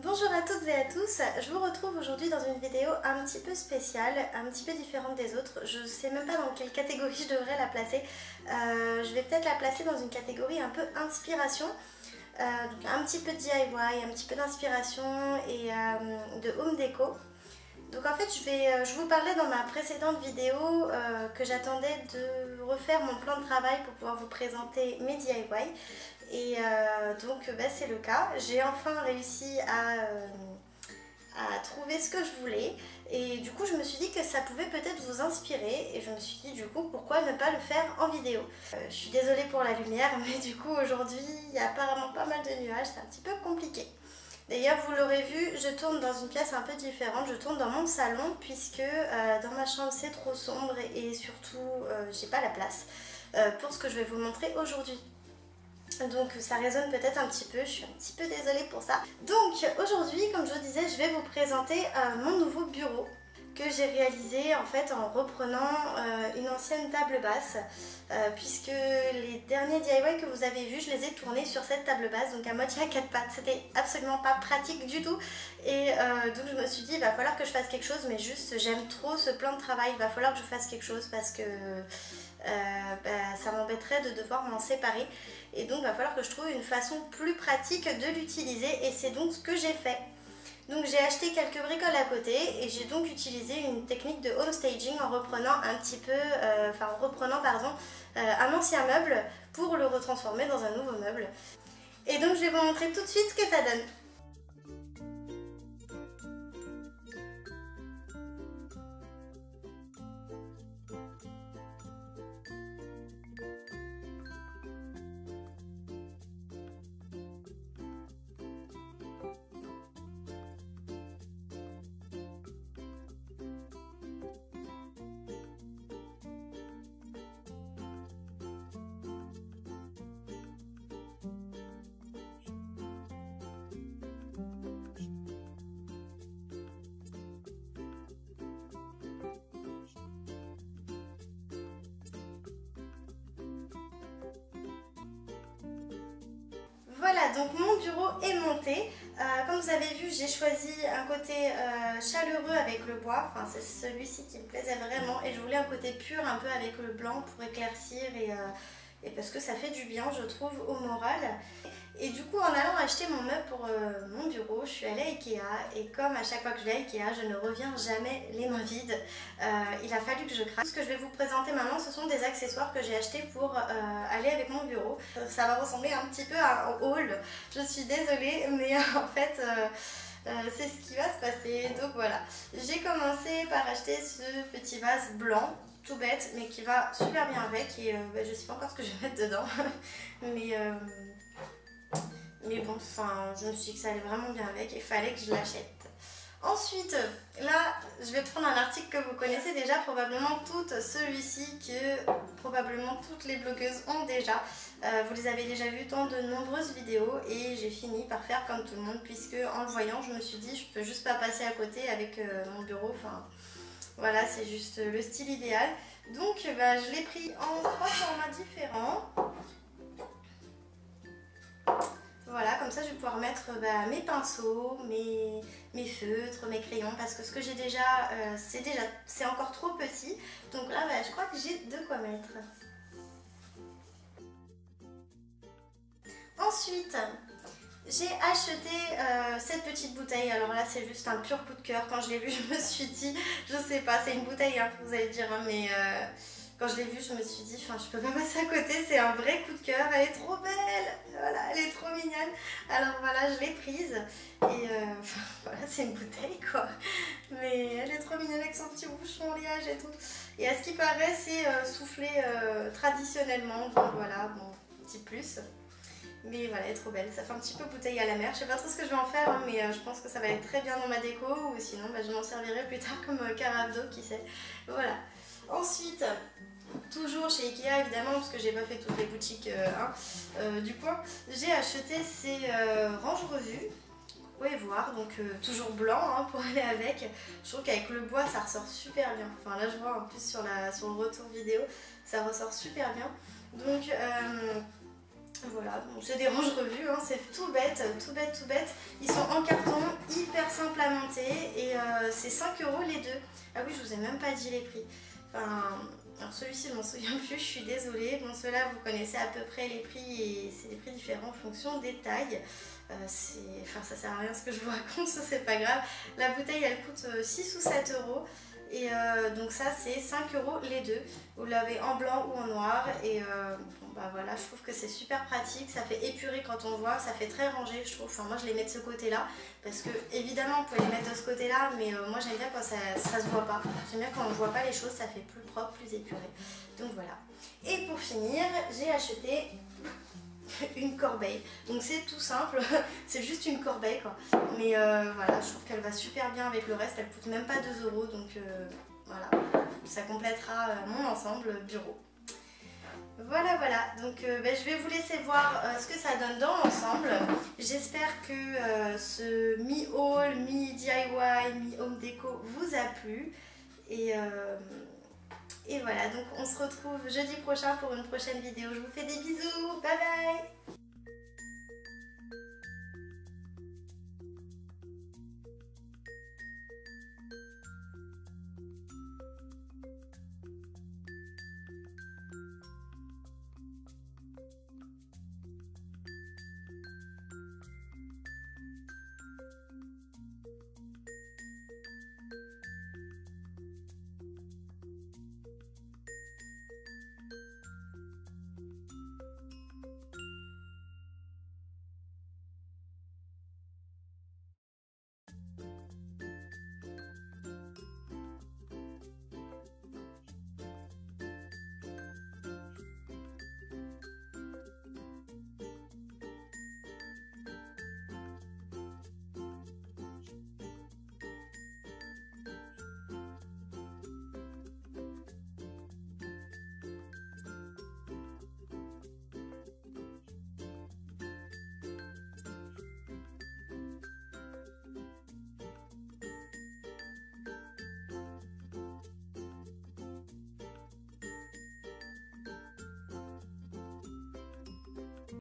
Bonjour à toutes et à tous, je vous retrouve aujourd'hui dans une vidéo un petit peu spéciale, un petit peu différente des autres. Je sais même pas dans quelle catégorie je devrais la placer. Je vais peut-être la placer dans une catégorie un peu inspiration. Donc un petit peu de DIY, un petit peu d'inspiration et de home déco. Donc en fait je vous parlais dans ma précédente vidéo que j'attendais de refaire mon plan de travail pour pouvoir vous présenter mes DIY. Et donc c'est le cas. J'ai enfin réussi à trouver ce que je voulais. Et du coup je me suis dit que ça pouvait peut-être vous inspirer. Et je me suis dit du coup pourquoi ne pas le faire en vidéo. Je suis désolée pour la lumière mais du coup aujourd'hui il y a apparemment pas mal de nuages. C'est un petit peu compliqué. D'ailleurs vous l'aurez vu, je tourne dans une pièce un peu différente, je tourne dans mon salon puisque dans ma chambre c'est trop sombre et surtout j'ai pas la place pour ce que je vais vous montrer aujourd'hui. Donc ça résonne peut-être un petit peu, je suis un petit peu désolée pour ça. Donc aujourd'hui, comme je vous disais, je vais vous présenter mon nouveau bureau que j'ai réalisé en fait en reprenant une ancienne table basse puisque les derniers DIY que vous avez vus, je les ai tournés sur cette table basse, donc à moitié à quatre pattes. C'était absolument pas pratique du tout et donc je me suis dit il va falloir que je fasse quelque chose, mais juste j'aime trop ce plan de travail, il va falloir que je fasse quelque chose parce que ça m'embêterait de devoir m'en séparer et donc il va falloir que je trouve une façon plus pratique de l'utiliser et c'est donc ce que j'ai fait. Donc j'ai acheté quelques bricoles à côté et j'ai donc utilisé une technique de home staging en reprenant un ancien meuble pour le retransformer dans un nouveau meuble. Et donc je vais vous montrer tout de suite ce que ça donne. Voilà, donc mon bureau est monté. Comme vous avez vu, j'ai choisi un côté chaleureux avec le bois. Enfin, c'est celui-ci qui me plaisait vraiment. Et je voulais un côté pur, un peu avec le blanc pour éclaircir et parce que ça fait du bien, je trouve, au moral. Et du coup, en allant acheter mon meuble pour mon bureau, je suis allée à Ikea. Et comme à chaque fois que je vais à Ikea, je ne reviens jamais les mains vides. Il a fallu que je craque. Ce que je vais vous présenter maintenant, ce sont des accessoires que j'ai achetés pour aller avec mon bureau. Ça va ressembler un petit peu à un haul. Je suis désolée, mais en fait... c'est ce qui va se passer. Donc voilà, j'ai commencé par acheter ce petit vase blanc tout bête mais qui va super bien avec et je sais pas encore ce que je vais mettre dedans mais bon, enfin je me suis dit que ça allait vraiment bien avec et il fallait que je l'achète. Ensuite, là, je vais prendre un article que vous connaissez déjà probablement toutes, celui-ci que probablement toutes les blogueuses ont déjà. Vous les avez déjà vus dans de nombreuses vidéos et j'ai fini par faire comme tout le monde puisque en le voyant, je me suis dit je peux juste pas passer à côté avec mon bureau. Enfin, voilà, c'est juste le style idéal. Donc, je l'ai pris en 3 formats différents. Voilà, comme ça je vais pouvoir mettre mes pinceaux, mes feutres, mes crayons parce que ce que j'ai déjà, c'est encore trop petit. Donc là, je crois que j'ai de quoi mettre. Ensuite, j'ai acheté cette petite bouteille. Alors là, c'est juste un pur coup de cœur. Quand je l'ai vue, je me suis dit, je sais pas, c'est une bouteille, hein, vous allez dire, hein, mais... Quand je l'ai vue, je me suis dit, enfin, je peux pas passer à côté, c'est un vrai coup de cœur, elle est trop belle, voilà, elle est trop mignonne. Alors voilà, je l'ai prise et voilà, c'est une bouteille quoi, mais elle est trop mignonne avec son petit bouchon en liage et tout. Et à ce qui paraît, c'est soufflé traditionnellement, donc voilà, bon, petit plus. Mais voilà, elle est trop belle, ça fait un petit peu bouteille à la mer, je sais pas trop ce que je vais en faire, hein, mais je pense que ça va être très bien dans ma déco, ou sinon je m'en servirai plus tard comme carafe d'eau, qui sait. Voilà. Ensuite, toujours chez Ikea évidemment, parce que j'ai pas fait toutes les boutiques du coin, j'ai acheté ces ranges revues. Vous pouvez voir, donc toujours blanc hein, pour aller avec. Je trouve qu'avec le bois ça ressort super bien. Enfin là je vois en plus sur le retour vidéo, ça ressort super bien. Donc voilà, voilà, c'est des ranges revues, hein, c'est tout bête, tout bête, tout bête. Ils sont en carton, hyper simple à monter et c'est 5 € les deux. Ah oui, je vous ai même pas dit les prix. Enfin, alors celui-ci je m'en souviens plus, je suis désolée. Bon, ceux-là vous connaissez à peu près les prix et c'est des prix différents en fonction des tailles. Enfin, ça sert à rien ce que je vous raconte, ça c'est pas grave. La bouteille elle coûte 6 ou 7 €. Et donc ça c'est 5 € les deux. Vous l'avez en blanc ou en noir. Et bon, bah voilà, je trouve que c'est super pratique. Ça fait épurer quand on voit, ça fait très rangé je trouve. Enfin moi je les mets de ce côté là. Parce que évidemment vous pouvez les mettre de ce côté là. Mais moi j'aime bien quand ça se voit pas. J'aime bien quand on ne voit pas les choses, ça fait plus propre, plus épuré. Donc voilà. Et pour finir, j'ai acheté une corbeille. Donc c'est tout simple, c'est juste une corbeille quoi. Mais voilà, je trouve qu'elle va super bien avec le reste, elle coûte même pas 2 €. Donc voilà, ça complétera mon ensemble bureau. Voilà, voilà, donc je vais vous laisser voir ce que ça donne dans l'ensemble. J'espère que ce mi-haul, mi-DIY, mi-home déco vous a plu. Et voilà, donc on se retrouve jeudi prochain pour une prochaine vidéo. Je vous fais des bisous, bye bye!